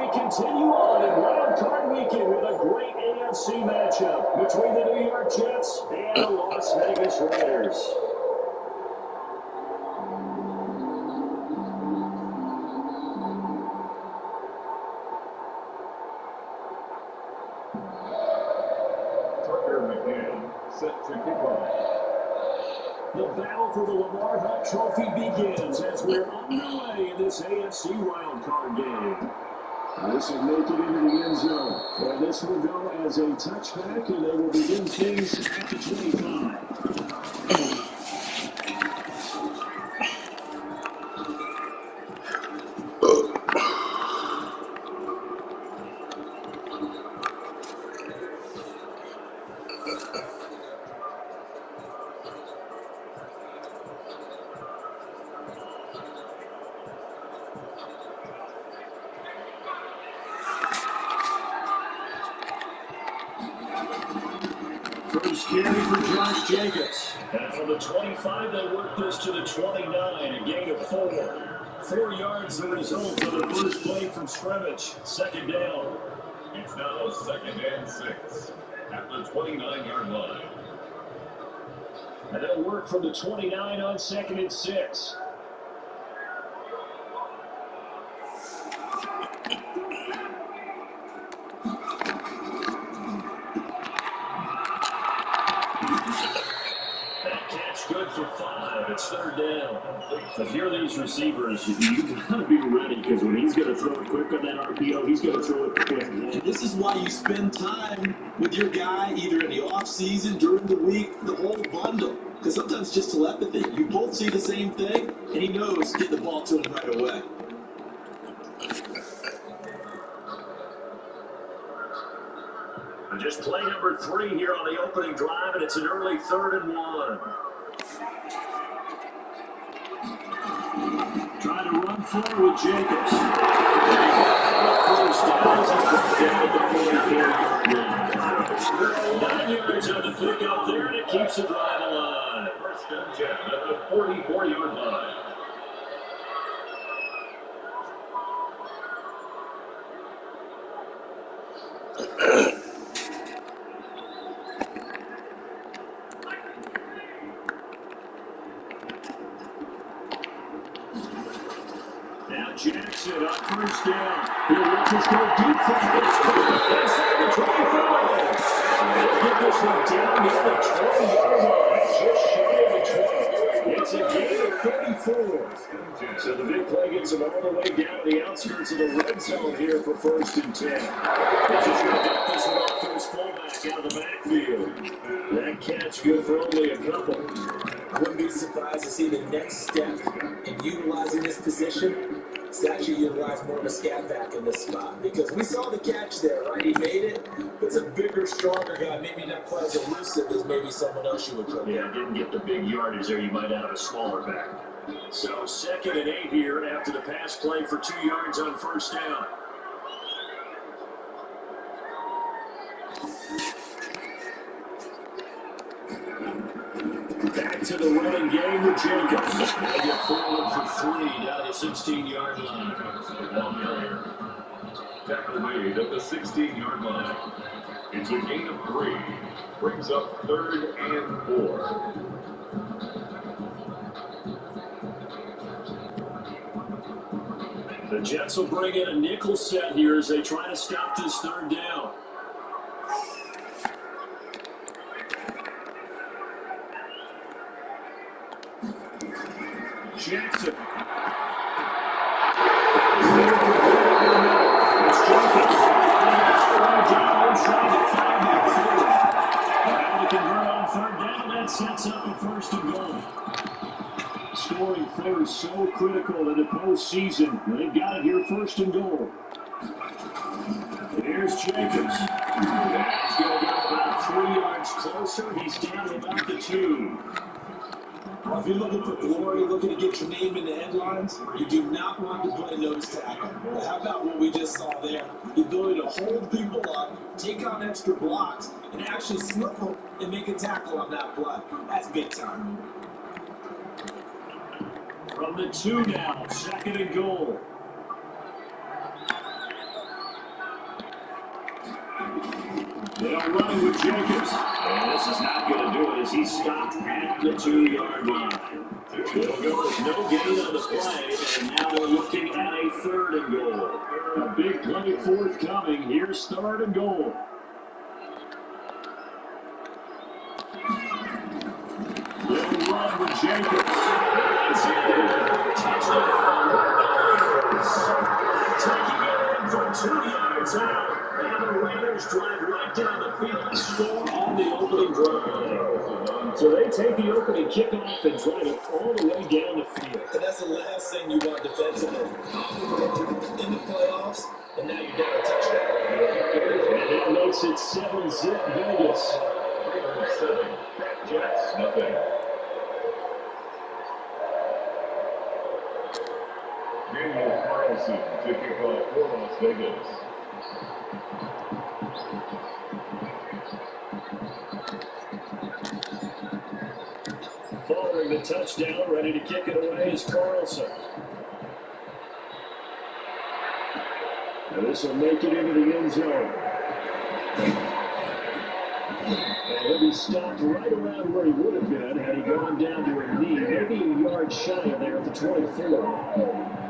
we continue on in Wild Card Weekend with a great AFC matchup between the New York Jets and the Las Vegas Raiders. Set to kick off. The battle for the Lamar Hunt Trophy begins as we're underway in this AFC wildcard game. This will make it into the end zone. And this will go as a touchback, and they will begin things at the 25. First carry for Josh Jacobs. And from the 25, they work this to the 29, a gain of 4. 4 yards the result of the first play from scrimmage. Second down. It's now 2nd and 6 at the 29-yard line. And they'll work from the 29 on 2nd and 6. Good for 5. It's 3rd down. If you're these receivers, you've got to be ready because when he's going to throw it quick on that RPO, he's going to throw it quick. And this is why you spend time with your guy either in the off-season, during the week, the whole bundle. Because sometimes just telepathy. You both see the same thing, and he knows get the ball to him right away. Just play number 3 here on the opening drive, and it's an early 3rd and 1. Trying to run forward with Jacobs. First down as he's brought down at the 40-yard line. 9 yards on the pick up there, and it keeps the drive alive. 1st and 10 at the 44-yard line. Jackson up first down. He'll let this go deep for the inside the 25. They'll get this one down near the 20-yard line. Just shy of the 20. It's a gain of 34. So the big play gets them all the way down to the outskirts of the red zone here for 1st and 10. They're just going to dump this one off to his fullback out of the backfield. That catch good for only a couple. I wouldn't be surprised to see the next step in utilizing this position. It's actually utilize more of a scat back in this spot because we saw the catch there, right? He made it. It's a bigger, stronger guy, maybe not quite as elusive as maybe someone else you would put. Yeah, didn't get the big yardage there. You might have a smaller back. So 2nd and 8 here after the pass play for 2 yards on 1st down. Back to the running game with Jacobs. They get forward for 3 down the 16-yard line. Tackle made at the 16-yard line. It's a gain of 3. Brings up 3rd and 4. The Jets will bring in a nickel set here as they try to stop this 3rd down. Jackson. It's Jacobs. Down inside the 5-yard line. Now to convert on 3rd down. That sets up a 1st and goal. Scoring 4 is so critical in the postseason. They've got it here, 1st and goal. Here's Jacobs. He's going to go about 3 yards closer. He's down to about the 2. Well, if you're looking for glory, looking to get your name in the headlines, you do not want to play nose tackle. But how about what we just saw there? The ability to hold people up, take on extra blocks, and actually slip them and make a tackle on that play. That's big time. From the 2 now, 2nd and goal. They'll run it with Jacobs. And this is not going to do it as he's stopped at the 2-yard line. It'll go as no gain on the play, and now they're looking at a 3rd and goal. A big play forthcoming. Here's 3rd and goal. They'll run with Jacobs. It's in. Touchdown. Taking it in from 2 yards out. And the Raiders drive right down the field and score on the opening drive. So they take the opening kickoff and drive it all the way down the field. And that's the last thing you want defensively. In the playoffs, and now you're down a touchdown. And that makes it 7-zip Vegas. 7. Jets, nothing. Daniel Carlson to kick off for Las Vegas. Following the touchdown, ready to kick it away is Carlson. And this will make it into the end zone. And he'll be stopped right around where he would have been had he gone down to a knee, maybe a yard shy of there at the 24.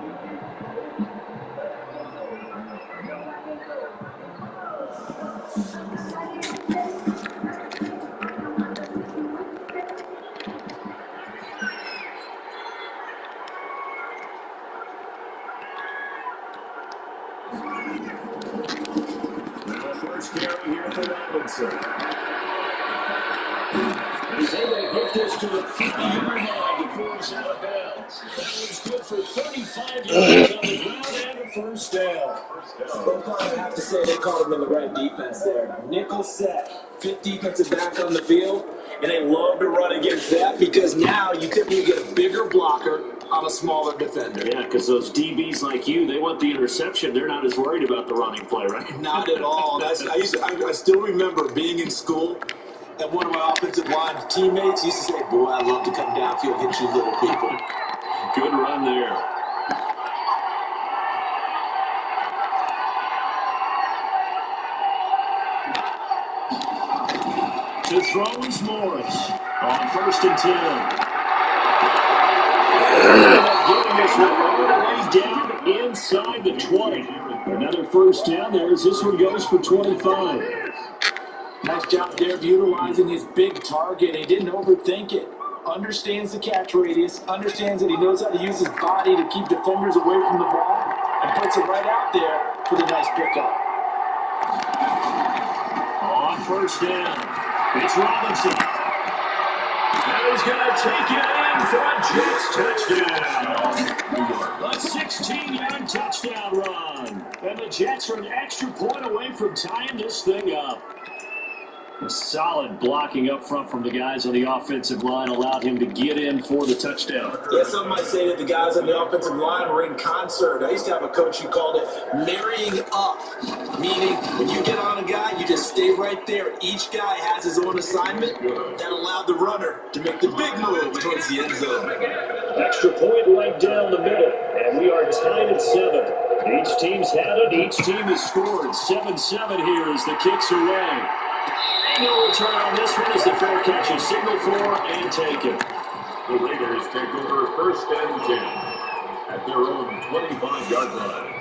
First carry here for Robinson. He's able to get this to the 50-yard line before he's out of bounds. That was good for 35 yards on the ground and a first down. So far, I have to say they caught him in the right defense there. Nickel set, 5th defensive back on the field, and they love to run against that because now you typically get a bigger blocker on a smaller defender. Yeah, because those DBs like you, they want the interception. They're not as worried about the running play, right? Not at all. I still remember being in school, and one of my offensive line teammates used to say, boy, I love to come downfield and hit you little people. Good run there. To throw is Morris on 1st and 10. Getting this one all the way down inside the 20. Another first down there as this one goes for 25. Nice job there of utilizing his big target. He didn't overthink it. Understands the catch radius. Understands that he knows how to use his body to keep defenders away from the ball. And puts it right out there for the nice pickup. On 1st down, it's Robinson. Now he's going to take it in for a Jets touchdown. A 16-yard touchdown run. And the Jets are an extra point away from tying this thing up. A solid blocking up front from the guys on the offensive line allowed him to get in for the touchdown. Yeah, some might say that the guys on the offensive line were in concert. I used to have a coach who called it marrying up, meaning when you get on a guy, you just stay right there. Each guy has his own assignment that allowed the runner to make the big move towards the end zone. Extra point right down the middle, and we are tied at 7. Each team's had it. Each team has scored. 7-7 here as the kicks away. No return on this one as the fair catch is signaled for and taken. The Raiders take over 1st and 10 at their own 25-yard line.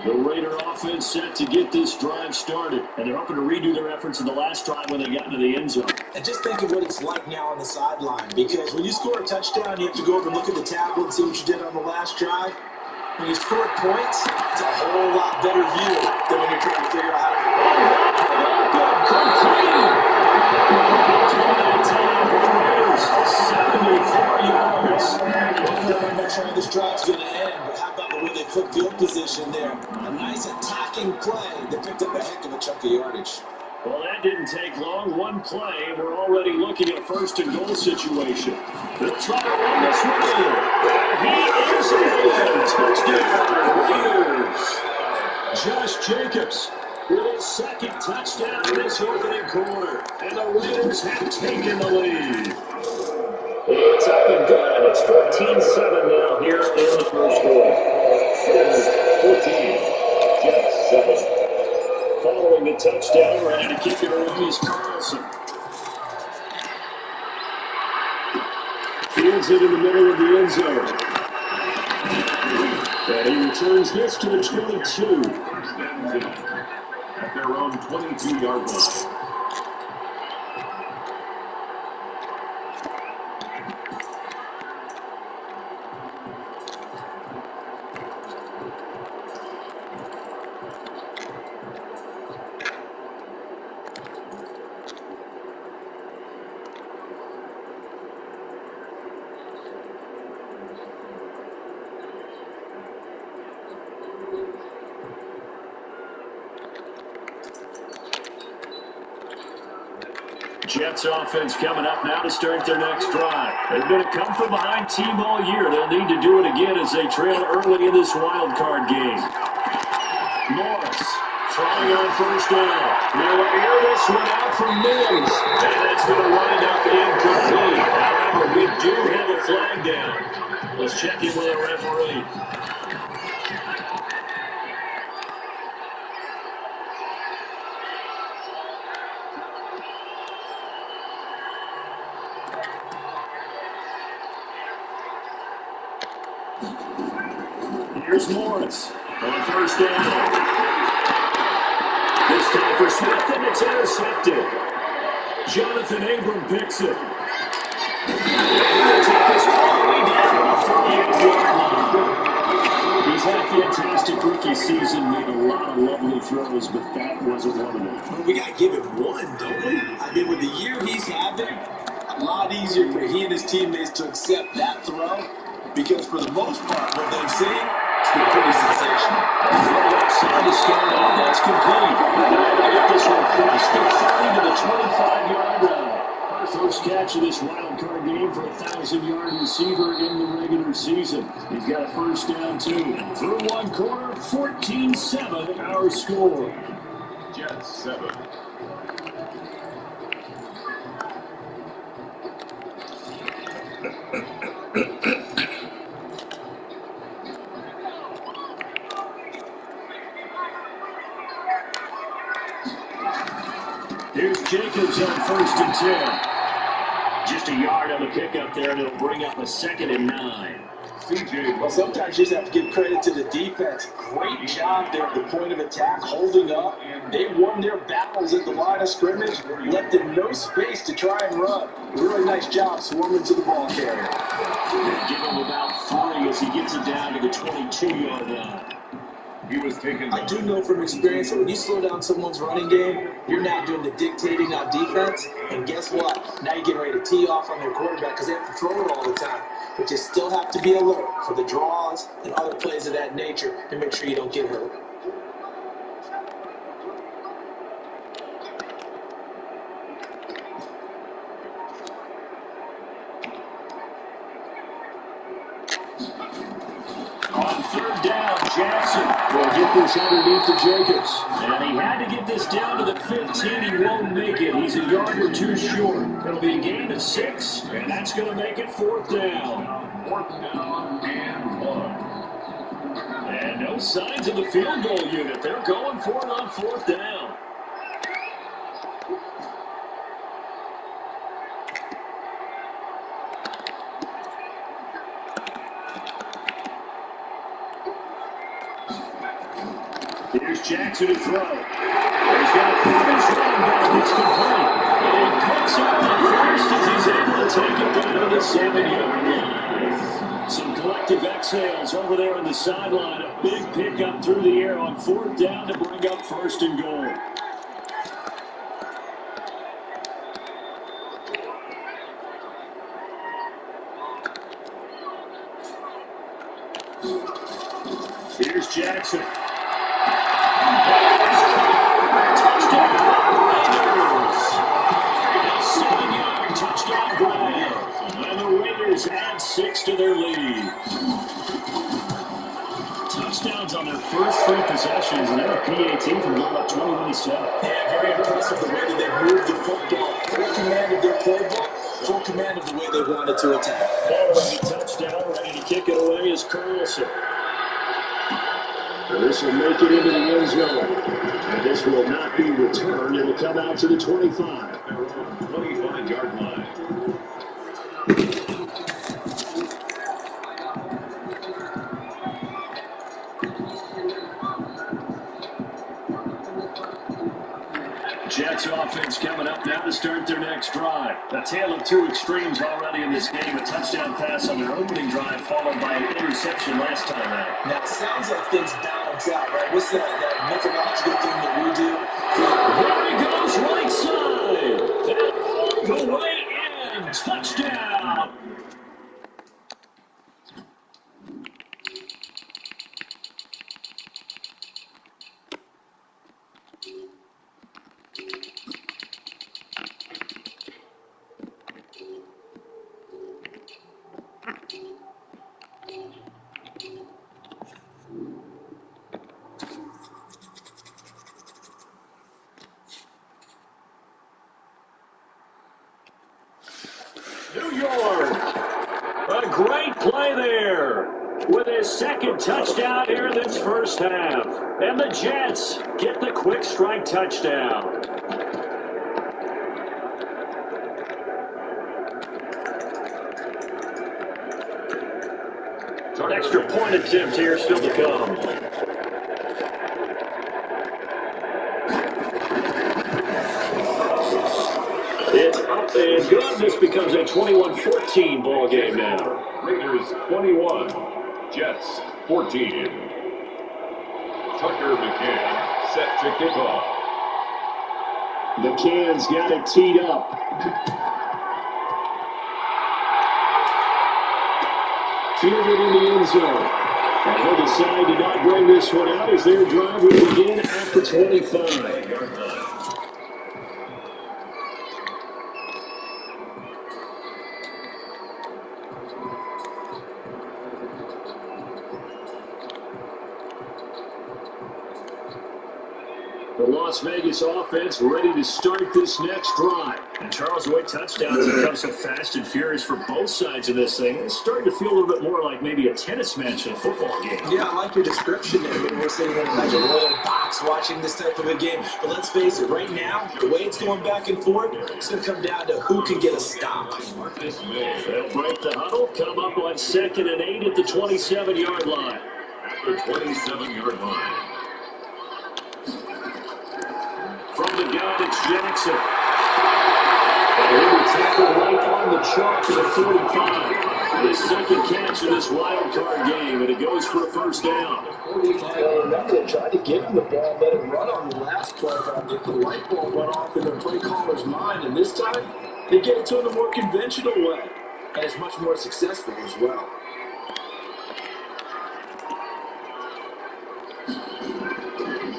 The Raider offense set to get this drive started, and they're hoping to redo their efforts in the last drive when they got into the end zone. And just think of what it's like now on the sideline, because when you score a touchdown, you have to go over and look at the tablet and see what you did on the last drive. When you score points, it's a whole lot better view than when you're trying to figure out how I'm not sure how this drive's going to end, but how about the way they put field position there? A nice attacking play that picked up a heck of a chunk of yardage. Well, that didn't take long. One play, we're already looking at a 1st and goal situation. They'll try to run this one in. He is in. Touchdown, Raiders. Josh Jacobs with his 2nd touchdown in this opening quarter. And the Raiders have taken the lead. It's up and good. It's 14-7 now here in the 1st quarter. 14. touchdown. Ready to kick it away is Carlson. Fields it in the middle of the end zone. And he returns this to the 22. First and 10 at their own 22-yard line. Jets offense coming up now to start their next drive. They've been a come from behind team all year. They'll need to do it again as they trail early in this wild card game. Morris trying on first down. They'll air this one out from Mims. And that's going to wind up incomplete. However, we do have a flag down. Let's check in with a referee. Here's Morris on first down. This time for Smith, and it's intercepted. Jonathan Abram picks it. He'll take this all the way down to the 38-yard line. He's had a fantastic rookie season, made a lot of lovely throws, but that wasn't one of them. Well, we got to give him one, don't we? I mean, with the year he's having, a lot easier for he and his teammates to accept that throw, because for the most part, what they've seen, it's been pretty sensational. Throw outside to start off, that's complete. They get this one across the 30 to the 25-yard line. First catch of this wild card game for a 1,000-yard receiver in the regular season. He's got a first down, too. Through one quarter, 14-7 our score. Jets 7. Here's Jacobs on first and 10. Just a yard on the pickup there, and it'll bring up a 2nd and 9. Well, sometimes you just have to give credit to the defense. Great job there at the point of attack, holding up. They won their battles at the line of scrimmage, left them no space to try and run. Really nice job swarming to the ball carrier. Give him about 3 as he gets it down to the 22-yard line. He was taken. I do know from experience that when you slow down someone's running game, you're not doing the dictating on defense. And guess what? Now you're getting ready to tee off on their quarterback because they have to throw it all the time. But you still have to be alert for the draws and other plays of that nature to make sure you don't get hurt. On third down, Jackson will get this underneath to Jacobs. And he had to get this down to the 15. He won't make it. He's a yard or 2 short. It'll be a gain of 6, and that's going to make it 4th down. 4th down and 1. And no signs of the field goal unit. They're going for it on 4th down. Here's Jackson to throw. He's got a promise running back. It's complete. And he picks up the first as he's able to take it down to the 7-yard line. Some collective exhales over there on the sideline. A big pickup through the air on 4th down to bring up 1st and goal. Here's Jackson. Touchdown grab. And the Raiders add 6 to their lead. Touchdowns on their first 3 possessions, and they're a PAT from going up 21-7. Yeah, very impressive the way that they moved the football. Full command of their playbook, full command of the way they wanted to attack. That was a touchdown. Ready to kick it away is Carlson. And this will make it into the end zone. And this will not be returned. It will come out to the 25. Their own 25-yard line. Jets offense coming up now to start their next drive. A tale of two extremes already in this game. A touchdown pass on their opening drive, followed by an interception last time out. Now, it sounds like things balance out, right? What's that mythological thing that we do? There he goes, right side. And all the way in. Touchdown. New York. A great play there with his second touchdown here in this first half. And the Jets get the quick strike touchdown. An extra point attempt here still to come. It's up and good. This becomes a 21-14 ball game now. Raiders 21, Jets 14. Tucker McCann set to kick off. McCann's got it teed up. Fielded in the end zone. And they'll decide to not bring this one out as their drive will begin at the 25. The Las Vegas offense ready to start this next drive. And Charles, the way touchdowns have come so fast and furious for both sides of this thing, it's starting to feel a little bit more like maybe a tennis match in a football game. Yeah, I like your description there. We're sitting in like a royal box watching this type of a game. But let's face it, right now, the way it's going back and forth, it's going to come down to who can get a stop. They'll break the huddle, come up on 2nd and 8 at the 27-yard line. At the 27-yard line. From the gun, it's Jackson. And he'll be tackled right on the chalk to the 45. His second catch in this wild card game, and it goes for a first down. Remember, they tried to give him the ball, let him run on the last play, but the light bulb went off in the play caller's mind, and this time, they get it to him the more conventional way, and it's much more successful as well.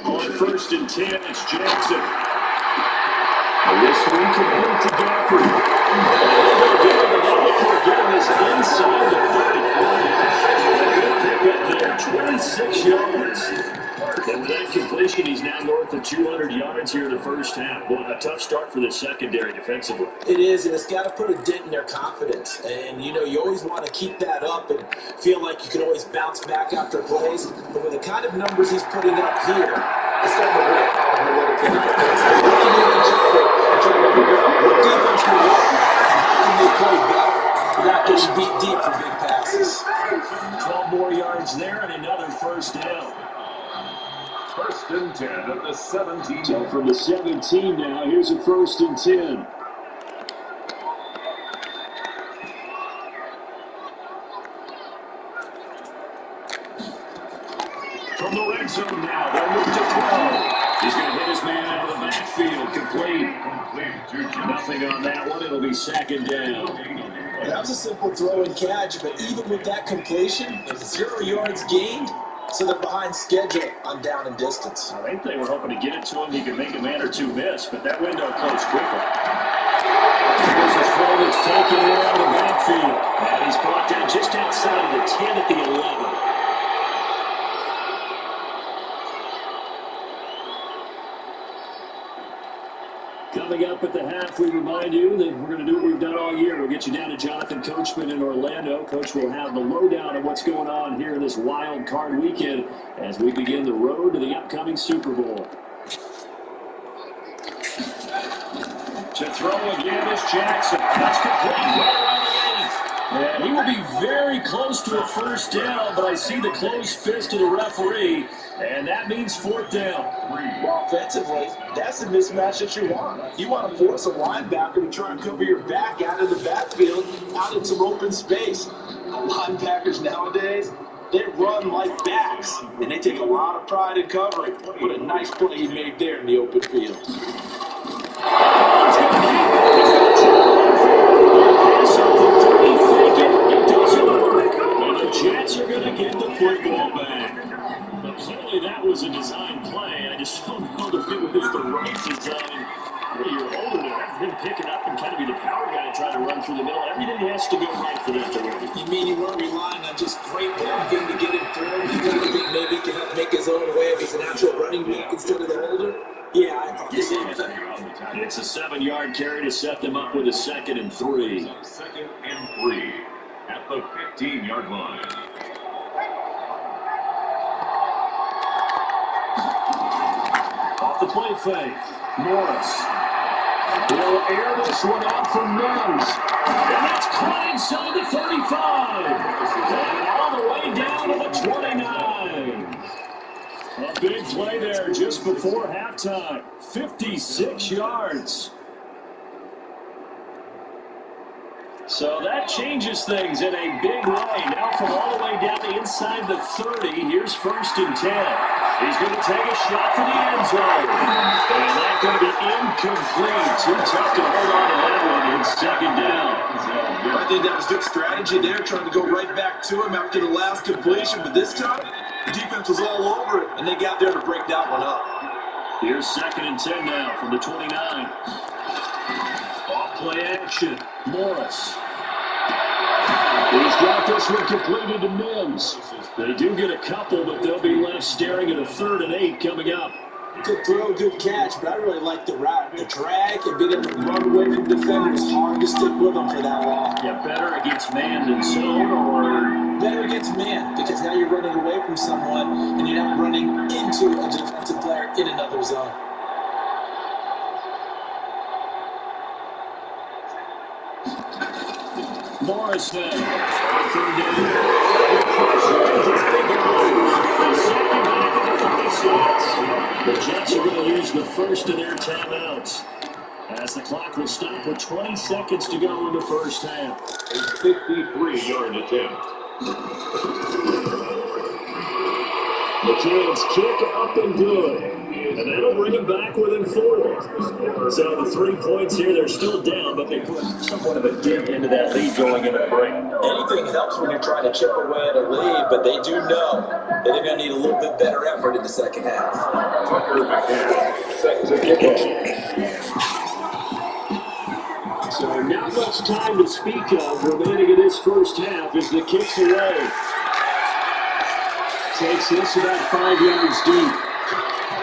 On 1st and 10, it's Jackson. This one complete to Gafford. They're getting this inside the 30. Pick up there, 26 yards. And with that completion, he's now north of 200 yards here in the first half. Boy, a tough start for the secondary defensively. It is, and it's got to put a dent in their confidence. And, you always want to keep that up and feel like you can always bounce back after plays. But with the kind of numbers he's putting up here, it's starting to wear out a little bit. It's looking at each other and trying to figure out what defense will work and how can they play better without getting beat deep for big passes. 12 more yards there and another first down. 1st and 10 at the 17. So from the 17 now, here's a 1st and 10. From the red zone now, they'll move to 12. He's going to hit his man out of the backfield. Complete. Nothing on that one. It'll be 2nd down. That was a simple throw and catch, but even with that completion, it's 0 yards gained. So they're behind schedule on down and distance. I think they were hoping to get it to him. He could make a man or two miss, but that window closed quickly. Here's his throw that's taken in out of the backfield. And he's brought down just outside of the 10 at the 11. Coming up at the half, we remind you that we're going to do what we've done all year. We'll get you down to Jonathan Coachman in Orlando. Coach will have the lowdown of what's going on here in this wild card weekend as we begin the road to the upcoming Super Bowl. To throw again is Jackson. That's complete right around the 8th. And he will be very close to a first down, but I see the closed fist of the referee, and that means 4th down. Well, offensively, that's the mismatch that you want. You want to force a linebacker to try and cover your back out of the backfield, out in some open space. Linebackers nowadays, they run like backs, and they take a lot of pride in covering. What a nice play he made there in the open field. Jets are going to get the football back. But clearly that was a design play. I just don't know if it was the right design. You're older to have him pick it up and kind of be the power guy and try to run through the middle. Everything has to go right for that to work. You mean you weren't relying on just great running to get him through? You kind of think maybe he can help make his own way if he's an actual running back instead of the holder? Yeah, I thought the same thing. It's a 7-yard carry to set them up with a 2nd and 3. 2nd and 3 at the 15-yard line. Off the play fake, Morris. He'll air this one out for Mims. And that's caught inside the 35. And all the way down to the 29. A big play there just before halftime. 56 yards. So that changes things in a big way. Now from all the way down the inside the 30, here's 1st and 10. He's going to take a shot for the end zone. And that's going to be incomplete. Too tough to hold on to that one in 2nd down. I think that was good strategy there, trying to go right back to him after the last completion. But this time, the defense was all over it, and they got there to break that one up. Here's 2nd and 10 now from the 29. Off play action. Morris. He's got this one completed to Mims. They do get a couple, but they'll be left staring at a 3rd and 8 coming up. Good throw, good catch, but I really like the route. The drag and being able to run away from defenders. Hard to stick with them for that long. Yeah, better against man than zone, or better against man, because now you're running away from someone and you're not running into a defensive player in another zone. Morris then. 3rd down. The Jets are going to use the 1st of their timeouts, as the clock will stop with 20 seconds to go in the 1st half. A 53-yard attempt. The Canes kick up and good. And that'll bring them back within 4. So the 3 points here, they're still down, but they put somewhat of a dip into that lead going into the break. Anything helps when you're trying to chip away at a lead, but they do know that they're going to need a little bit better effort in the 2nd half. Tucker McCann set to kick off. So not much time to speak of remaining in this 1st half as the kick's away. Takes this about 5 yards deep.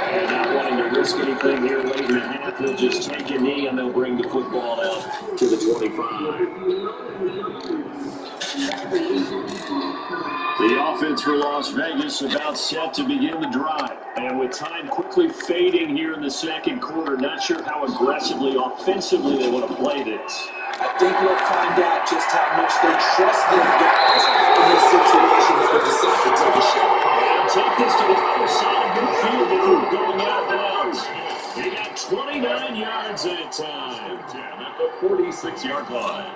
And not wanting to risk anything here late in the half, they'll just take a knee and they'll bring the football out to the 25. The offense for Las Vegas about set to begin the drive. And with time quickly fading here in the 2nd quarter, not sure how aggressively, offensively they want to play this. I think we'll find out just how much they trust their guys in this situation if they decide to take a shot. And take this to the other side of midfield before going out of bounds. They got 29 yards that time. At the 46-yard line.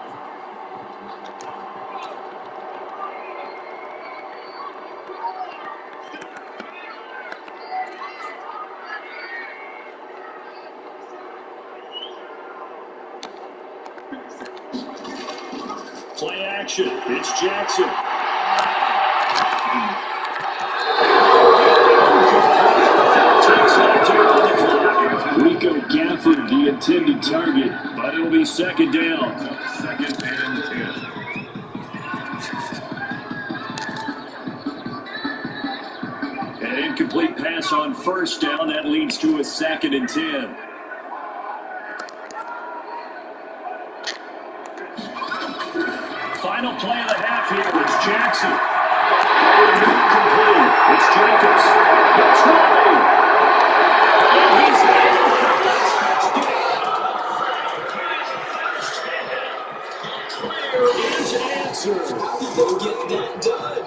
Play action. It's Jackson. Rico Gafford, the intended target, but it'll be 2nd down. 2nd and 10. An incomplete pass on 1st down. That leads to a 2nd and 10. final play of the half here. It's Jackson. Complete. It's Jacobs. It's Riley. And he's in for the touchdown. Clear is answered. How did they get that done?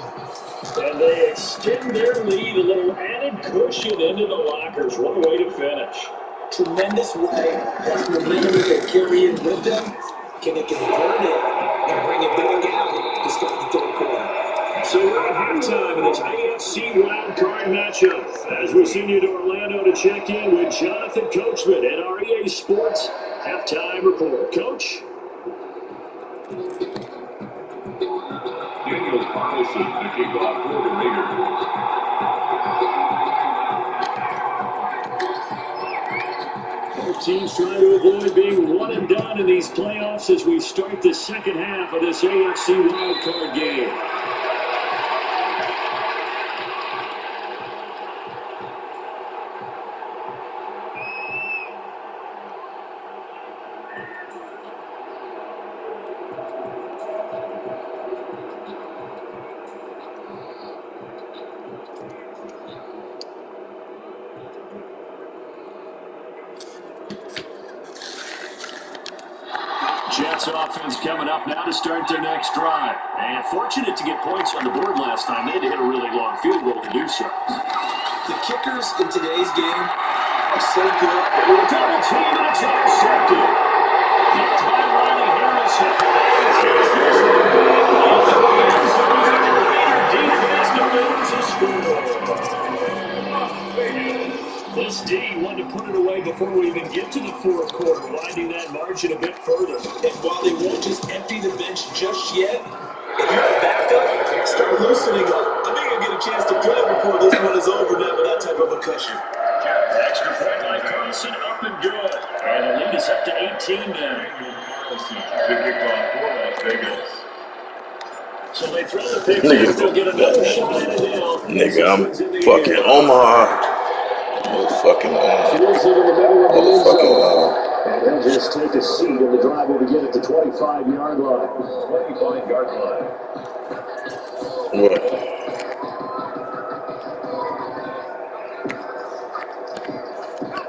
And they extend their lead, a little added cushion into the lockers. What a way to finish. Tremendous way. That's momentum that they carry in with them. Can they convert it and bring it back out to start the third quarter? So we're at halftime in this AFC wildcard matchup. As we send you to Orlando to check in with Jonathan Coachman at our EA Sports halftime report. Coach? Daniel's policy to kick off coordinator. Both teams trying to avoid being one and done in these playoffs as we start the second half of this AFC wildcard game. Jets offense coming up now to start their next drive. And fortunate to get points on the board last time. They had to hit a really long field goal to do so. The kickers in today's game are so good. With a double team, and it's intercepted. Picked by Riley Harrison. Defense delivers a score. This D wanted to put it away before we even get to the fourth quarter, winding that margin a bit further. And while they won't just empty the bench just yet, if you're a backup, start loosening up. I think you'll get a chance to play before this one is over now with that type of a cushion. Extra point by Carlson, up and good. And the lead is up to 18 now. Carlson to kick off for Las Vegas. So they throw the pick, they'll get another shot at it now. Nigga, I'm fucking Omaha. Motherfucking And they'll just take a seat in the drive to get at the 25-yard line. 25-yard line. What?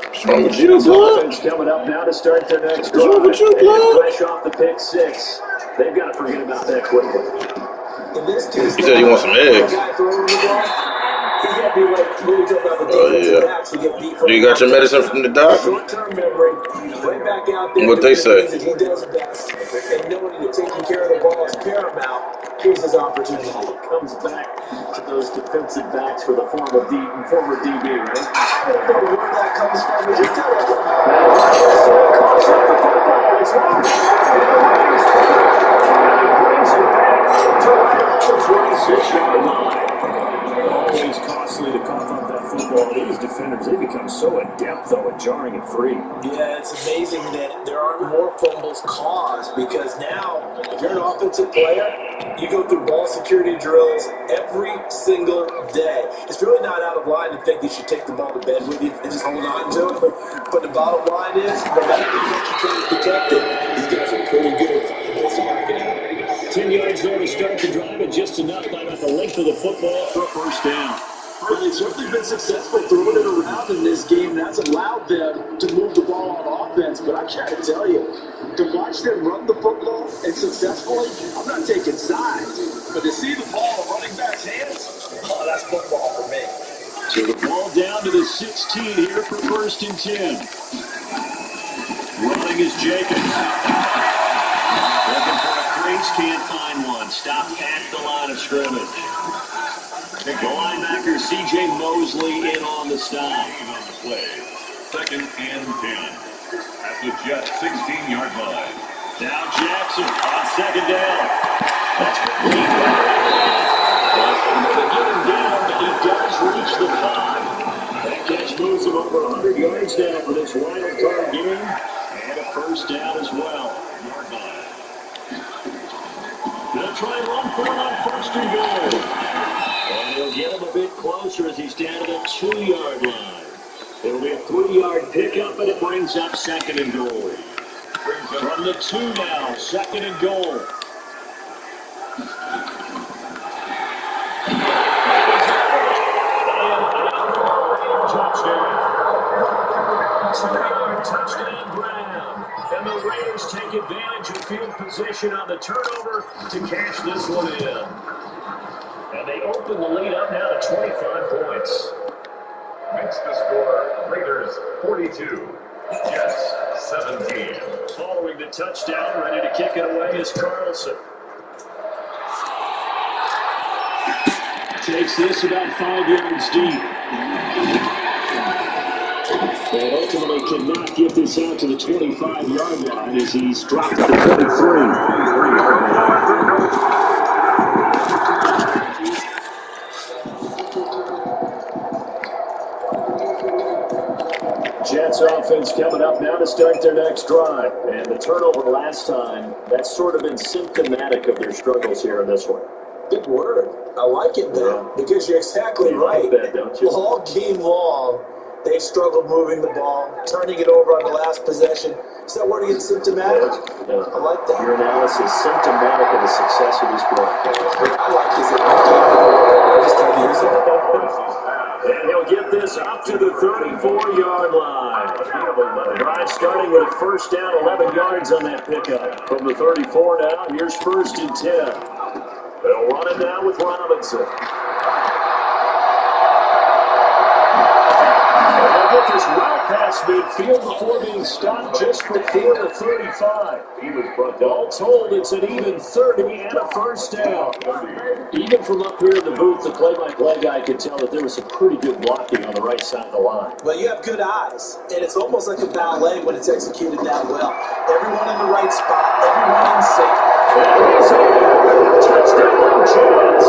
What's wrong with you, blood? Offense coming up now to start their next What's wrong with you, blood? Fresh off the pick six. They've got to forget about that quickly. In this case, He said you want some eggs. Oh, yeah. Do you got your medicine from the doc? Short-term memory, right back out there. What'd they say? He does best, and knowing that taking care of the ball is paramount. Here's his opportunity. Comes back to those defensive backs for the former DB, right? I don't know where that comes from. It's just It's long. And he brings it back to the 26-yard line. Always costly to cough up that football. These defenders, they become so adept, though, at jarring it free. Yeah, it's amazing that there aren't more fumbles caused because now, if you're an offensive player, you go through ball security drills every single day. It's really not out of line to think you should take the ball to bed with you and just hold on to it. But the bottom line is, no matter how much you try to protect it, these guys are pretty good at finding ways to knock it out. 10 yards there to start the drive, and just enough by about the length of the football for a first down. Well, they've certainly been successful throwing it around in this game. That's allowed them to move the ball on offense. But I got to tell you, to watch them run the football and successfully, I'm not taking sides. But to see the ball in running back's hands, oh, that's football for me. So the ball down to the 16 here for first and 10. Running is Jacobs. Looking for a crease, can't find one. Stopped at the line of scrimmage. The linebacker, C.J. Mosley, in on the stop. On the play. Second and 10. At the Jets' 16-yard line. Now Jackson on second down. That's complete. But get him down, but he does reach the 5. That catch moves him over 100 yards now for this wild card game. And a first down as well. Yard line. They'll try and run for it on first and goal. And he'll get him a bit closer as he's down to the 2-yard line. It'll be a 3-yard pickup, and it brings up second and goal. From the 2 now, second and goal. And the Raiders take advantage of field position on the turnover to cash this one in. And they open the lead up now to 25 points. Makes the score Raiders 42, Jets 17. Following the touchdown, ready to kick it away is Carlson. Takes this about 5 yards deep. And ultimately cannot get this out to the 25-yard line as he's dropped at the 23. Jets offense coming up now to start their next drive. And the turnover last time, that's sort of been symptomatic of their struggles here in this one. Good word. I like it, though, because you're exactly right. Like that, don't you? All game long, they've struggled moving the ball, turning it over on the last possession. Is that word again, symptomatic? Yeah. I like that. Your analysis symptomatic of the success of this broadcast. I like his I just can't use it. And he'll get this up to the 34-yard line. Drive starting with a first down, 11 yards on that pickup. From the 34 now, here's 1st and 10. They'll run it now with Robinson. And they'll get this well past midfield before being stopped just before the 35. All told, it's an even 30 and a first down. Even from up here in the booth, the play-by-play guy could tell that there was some pretty good blocking on the right side of the line. Well, you have good eyes, and it's almost like a ballet when it's executed that well. Everyone in the right spot, everyone in sync. Touchdown, Jets!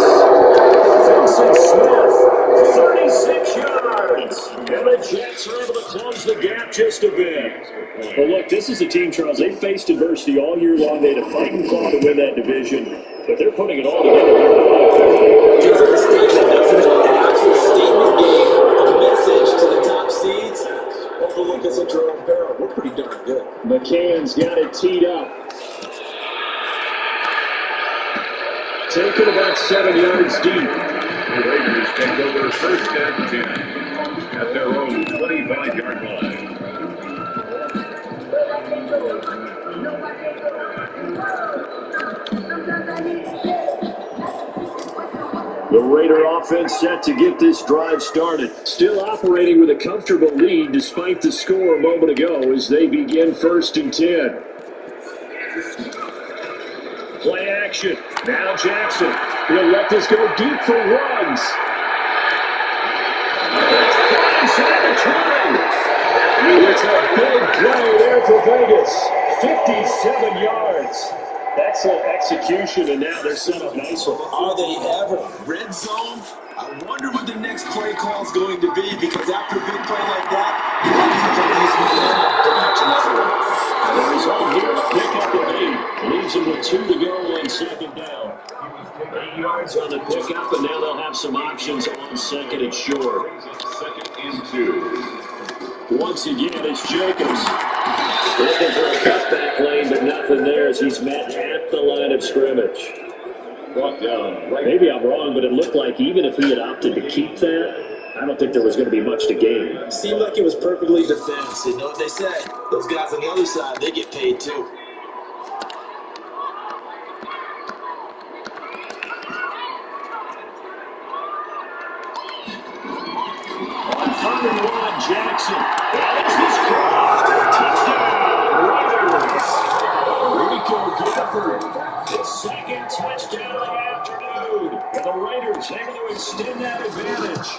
Vincent Smith, 36 yards. And the Jets are able to close the gap just a bit. Well, look, this is a team, Charles. They faced adversity all year long. They had to fight and claw to win that division. But they're putting it all together here tonight. Feels like a statement, doesn't it? An actual statement game, a message to the top seeds. Overlook us at your own barrel. We're pretty darn good. McCann's got it teed up. Taken about 7 yards deep. The Raiders take over 1st and 10 at their own 25-yard line. The Raider offense set to get this drive started. Still operating with a comfortable lead despite the score a moment ago as they begin 1st and 10. Play action. Now Jackson. He'll let this go deep for Ruggs. Inside the 20. It's a big play there for Vegas. 57 yards. Excellent execution, and now they're set up nicely. Are they ever? Red zone? I wonder what the next play call is going to be, because after a big play like that, you want to use these momentum to each another one. The result here, a pickup of 8. Leaves them with 2 to go on 2nd down. 8 yards on the pickup, and now they'll have some options on 2nd and short. 2nd and 2. Once again, it's Jacobs. Looking for a cutback lane, but nothing there as he's met at the line of scrimmage. Brought down. Right. Maybe I'm wrong, but it looked like even if he had opted to keep that, I don't think there was going to be much to gain. Seemed like it was perfectly defense. You know what they say? Those guys on the other side, they get paid too. On 3rd and 1, Jackson. That's his cross. Touchdown, Raiders. Rico Gafford, his 2nd touchdown of the afternoon. And the Raiders able to extend that advantage.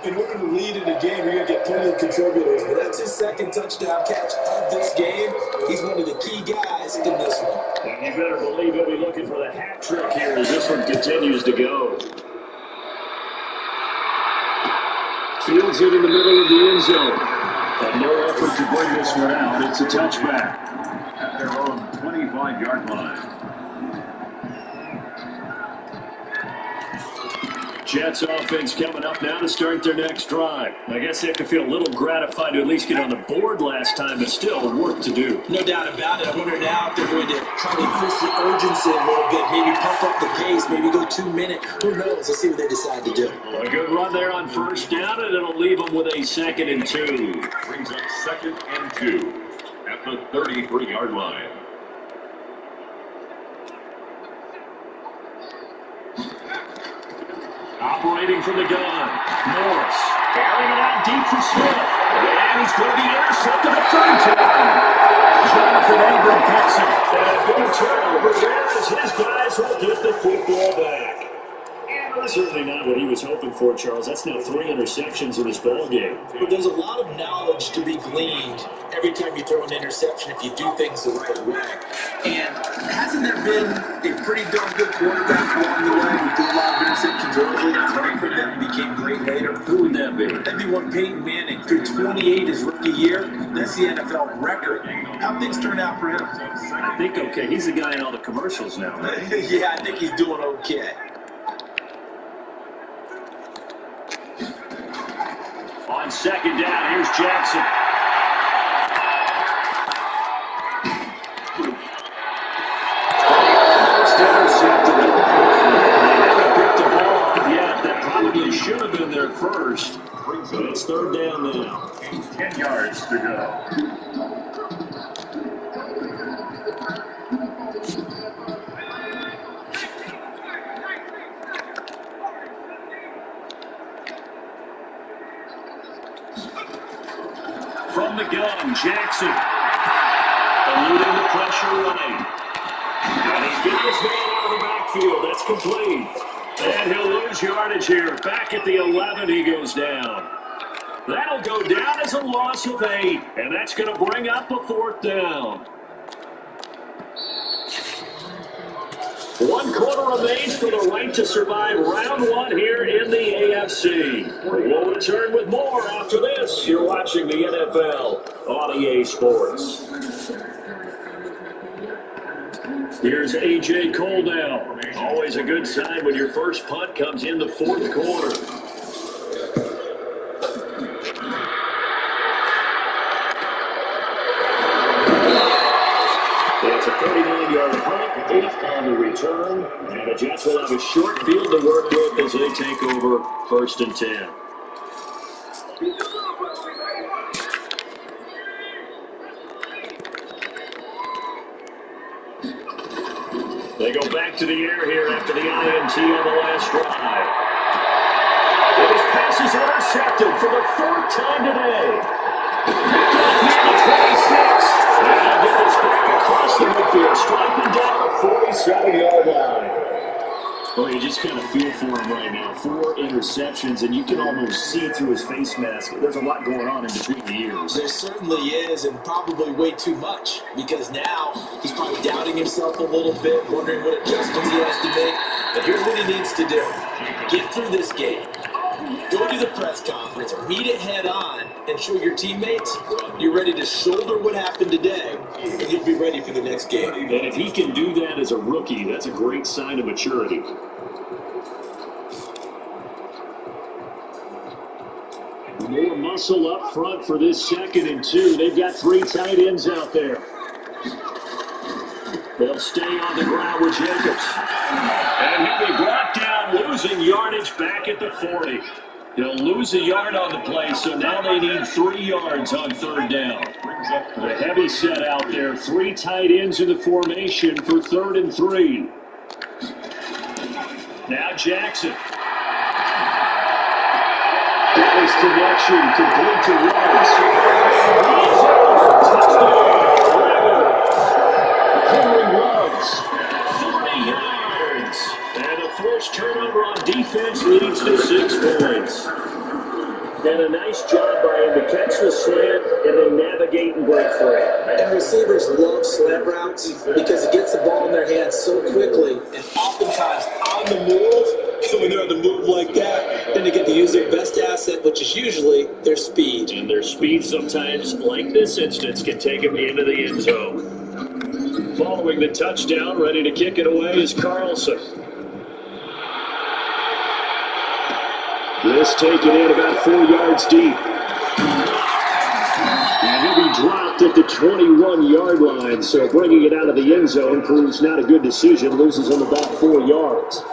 In order to lead in a game, you're going to get plenty of contributors. But that's his 2nd touchdown catch of this game. He's one of the key guys in this one. And you better believe he'll be looking for the hat trick here as this one continues to go. Fields it in the middle of the end zone. And no effort to bring this one out. It's a touchback. At their own 25-yard line. Jets offense coming up now to start their next drive. I guess they have to feel a little gratified to at least get on the board last time, but still work to do. No doubt about it. I wonder now if they're going to try to increase the urgency a little bit, maybe pump up the pace, maybe go 2 minutes. Who knows? Let's see what they decide to do. A good run there on 1st down, and it'll leave them with a 2nd and 2. Brings up 2nd and 2 at the 33-yard line. Operating from the gun, Morris. Carrying it out deep for Smith. And he's going to be intercepted a third time. Jonathan Abram picks him. And a big turnover there as his guys will get the football back. Certainly not what he was hoping for, Charles. That's now 3 interceptions in this ball game. But there's a lot of knowledge to be gleaned every time you throw an interception if you do things the right way. And hasn't there been a pretty darn good quarterback along the way who threw a lot of interceptions early and learned from them and became great later? Who would that be? That'd be one Peyton Manning. Through 28 his rookie year. That's the NFL record. How things turn out for him? I think okay. He's the guy in all the commercials now, right? Yeah, I think he's doing okay. On second down, here's Jackson. First intercepted. They haven't picked the ball up yet. That probably should have been their first. But it's third down now. 10 yards to go. From the gun, Jackson. Eluding the pressure running. And he's getting his man out of the backfield. That's complete. And he'll lose yardage here. Back at the 11, he goes down. That'll go down as a loss of 8. And that's going to bring up a fourth down. 1 quarter remains for the right to survive round 1 here in the AFC. We'll return with more after this. You're watching the NFL on EA Sports. Here's A.J. Cole now. Always a good sign when your first punt comes in the fourth quarter. It's a 39-yard punt, 8 on the return, and the Jets will have a short field to work with as they take over 1st and 10. They go back to the air here after the INT on the last drive. And his pass is intercepted for the 4th time today. Picked off near the 26. And get this back across the midfield, striking down the 47-yard line. Well, you just kind of feel for him right now. 4 interceptions, and you can almost see through his face mask. There's a lot going on in between the ears. There certainly is, and probably way too much, because now he's probably doubting himself a little bit, wondering what adjustments he has to make. But here's what he needs to do. Get through this game. Go to the press conference, meet it head on, and show your teammates you're ready to shoulder what happened today, and you'll be ready for the next game. And if he can do that as a rookie, that's a great sign of maturity. More muscle up front for this 2nd and 2. They've got 3 tight ends out there. They'll stay on the ground with Jacobs. And he'll be brought down, losing yardage back at the 40. He'll lose a yard on the play, so now they need 3 yards on 3rd down. The heavy set out there, 3 tight ends in the formation for 3rd and 3. Now Jackson. Dallas connection, complete to Rice. Touchdown, Henry Ruggs, 40 yards. And a forced turnover on defense leads to 6 points. And a nice job by him to catch the slant and then navigate and break free. And receivers love slant routes because it gets the ball in their hands so quickly and oftentimes on the move. So when they're on the move like that, then they get to use their best asset, which is usually their speed. And their speed sometimes, like this instance, can take them into the end zone. Following the touchdown, ready to kick it away is Carlson. This taken in about 4 yards deep. And he'll be dropped at the 21-yard line, so bringing it out of the end zone proves not a good decision. Loses him about 4 yards.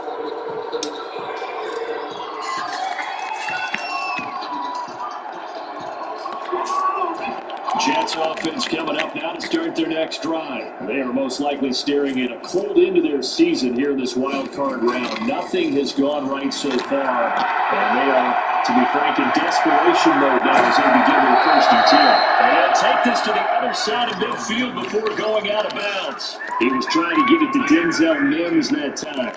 Jets offense coming up now to start their next drive. They are most likely staring at a cold end to their season here in this wild card round. Nothing has gone right so far, and they are, to be frank, in desperation mode now as they begin their 1st and 10. And they'll take this to the other side of midfield before going out of bounds. He was trying to get it to Denzel Mims that time.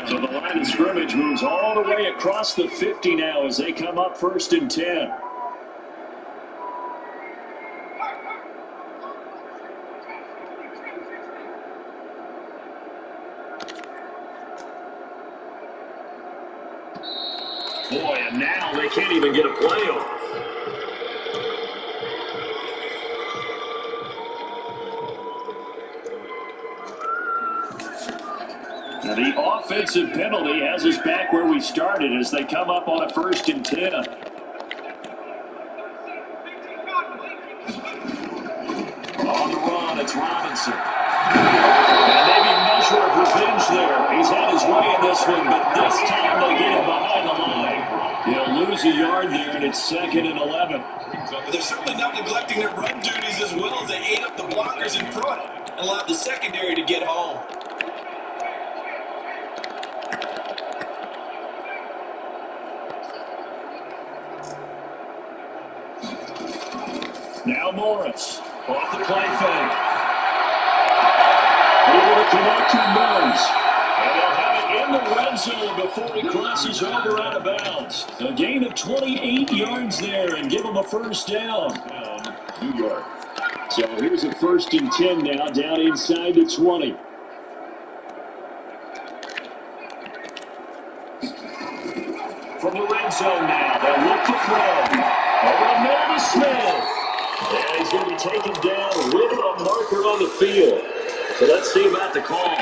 So the line of scrimmage moves all the way across the 50 now as they come up 1st and 10. Boy, and now they can't even get a play off. Now the offensive penalty has us back where we started as they come up on a 1st and 10. On the run, it's Robinson. And maybe a measure of revenge there. He's had his way in this one, but this time they get him behind the line. He'll lose a yard there, and it's 2nd and 11. But they're certainly not neglecting their run duties as well as they ate up the blockers in front and allowed the secondary to get home. Now Morris off the play fake. Able to connect to Mims. And they'll have it in the red zone before he crosses over out of bounds. A gain of 28 yards there and give him a 1st down. New York. So here's a 1st and 10 now down inside the 20. From the red zone now, they'll look to throw. Over the middle to Smith. And he's going to be taken down with a marker on the field. So let's see about the call.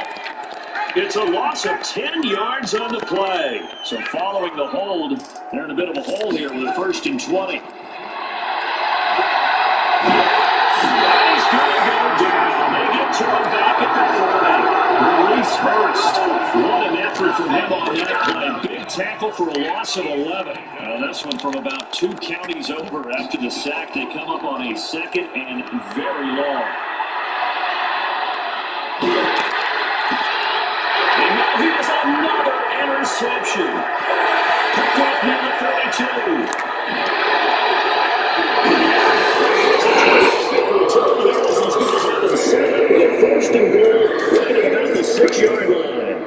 It's a loss of 10 yards on the play. So following the hold, they're in a bit of a hole here with a 1st and 20. He's going to go down. They get to him back at the 40. Release first. What an effort from him on that play. Big tackle for a loss of 11. This one from about 2 counties over after the sack. They come up on a 2nd and very long. And now here's another interception. Picked up near the 42. The 1st and goal right at about the 6-yard line.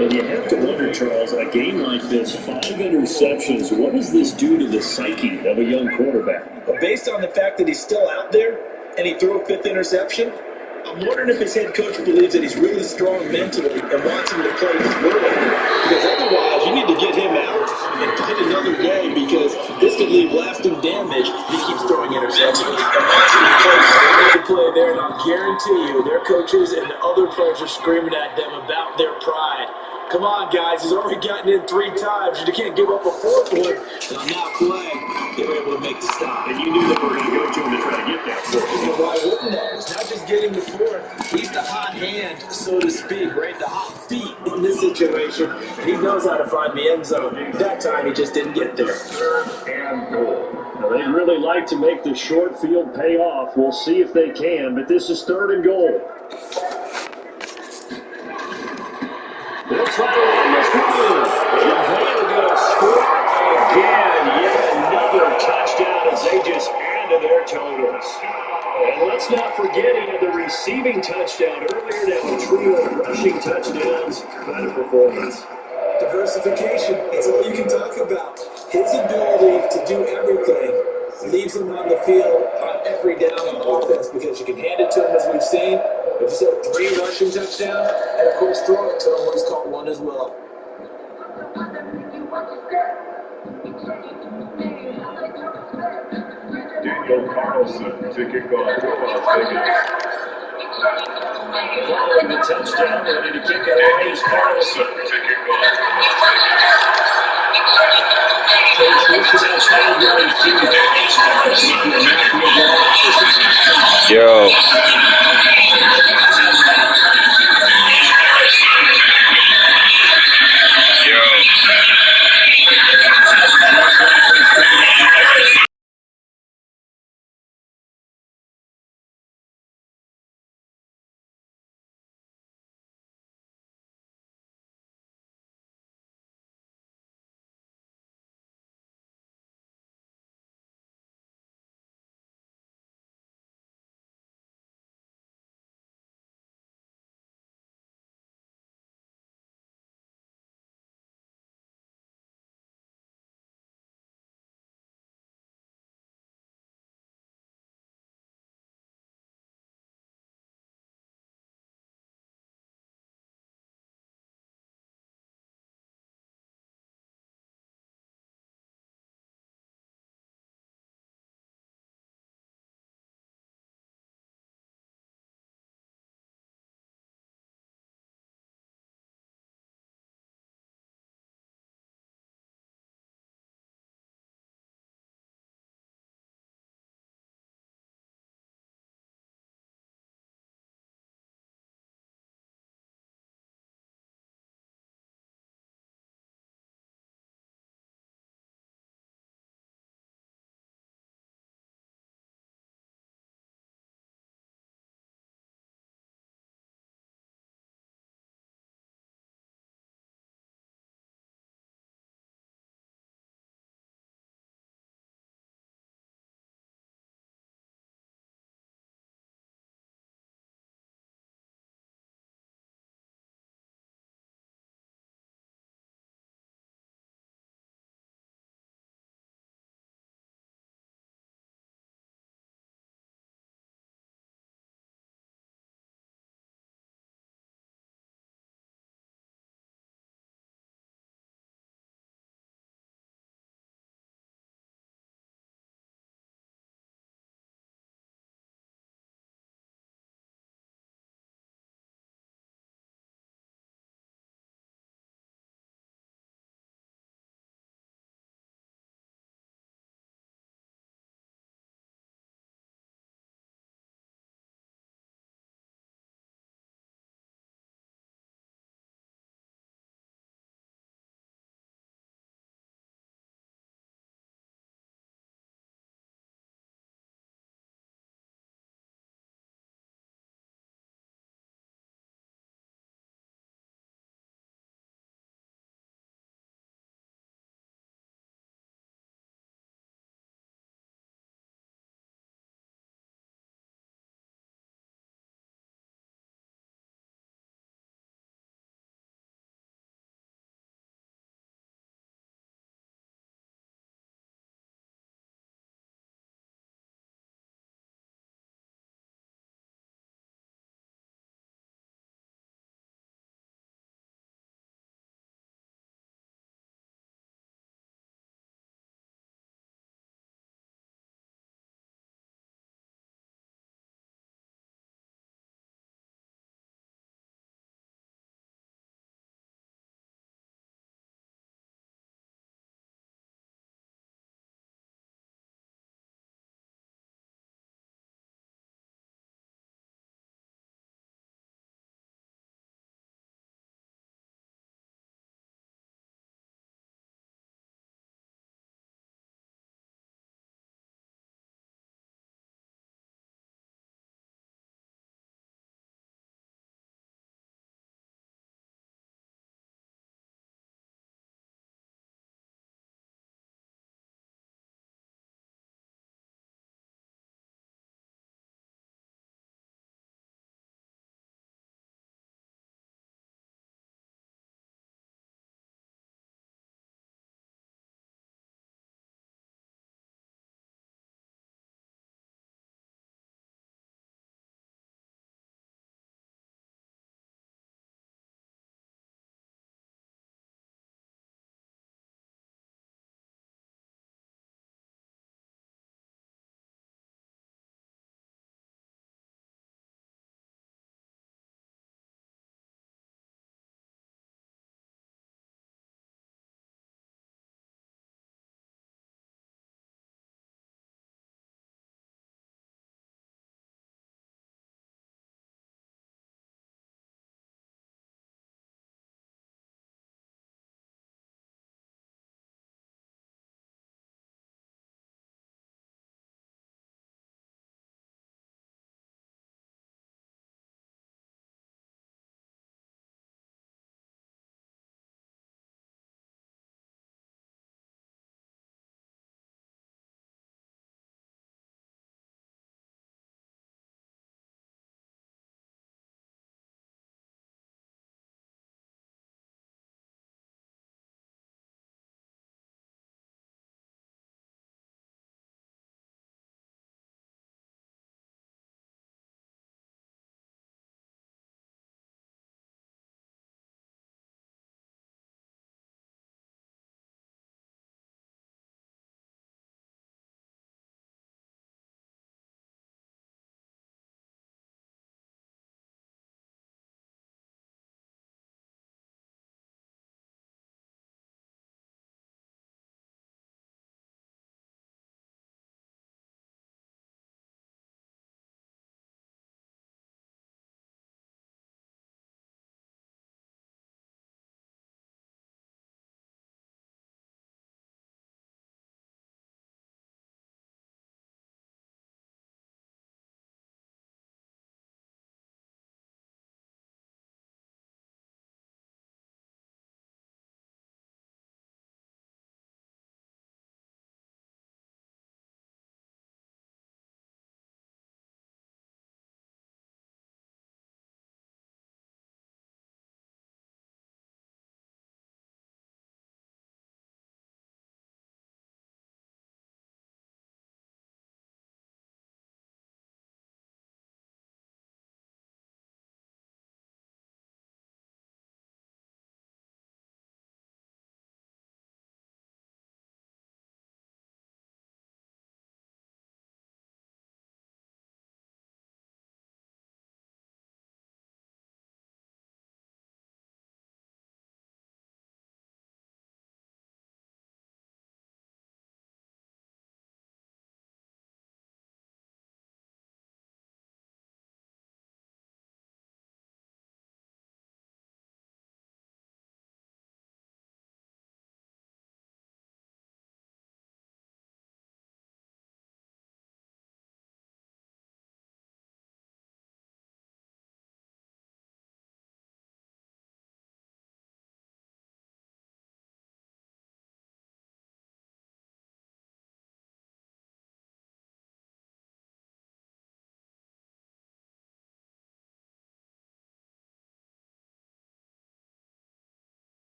And you have to wonder, Charles, a game like this, 5 interceptions, what does this do to the psyche of a young quarterback? But based on the fact that he's still out there and he threw a 5th interception, I'm wondering if his head coach believes that he's really strong mentally and wants him to play through it. Because otherwise, you need to get him out and find another day because this could leave lasting damage if he keeps throwing interceptions. And wants him to play there, and I'll guarantee you their coaches and the other players are screaming at them about their pride. Come on, guys. He's already gotten in 3 times. You can't give up a 4th one. And on that play, they were able to make the stop. And you knew they were going to go to him to try to get that 4th. And why wouldn't they? It's not just getting the 4th. He's the hot hand, so to speak, right? The hot feet in this situation. And he knows how to find the end zone. That time, he just didn't get there. 3rd and goal. Now, they'd really like to make the short field pay off. We'll see if they can, but this is 3rd and goal. They'll try to run this one. And they're going to score again. Yet another touchdown as they just add to their totals. And let's not forget he had the receiving touchdown earlier. Now a trio of rushing touchdowns. Kind of performance. Diversification. That's all you can talk about. His ability to do everything leaves him on the field on every down on offense because you can hand it to him as we've seen. But you said 3 rushing touchdowns, and of course throw it to him when he's caught 1 as well. Daniel Carlson to kick off for Las Vegas. Following the touchdown, ready to kick it away is Carlson. To kick off for Las Vegas. Yo.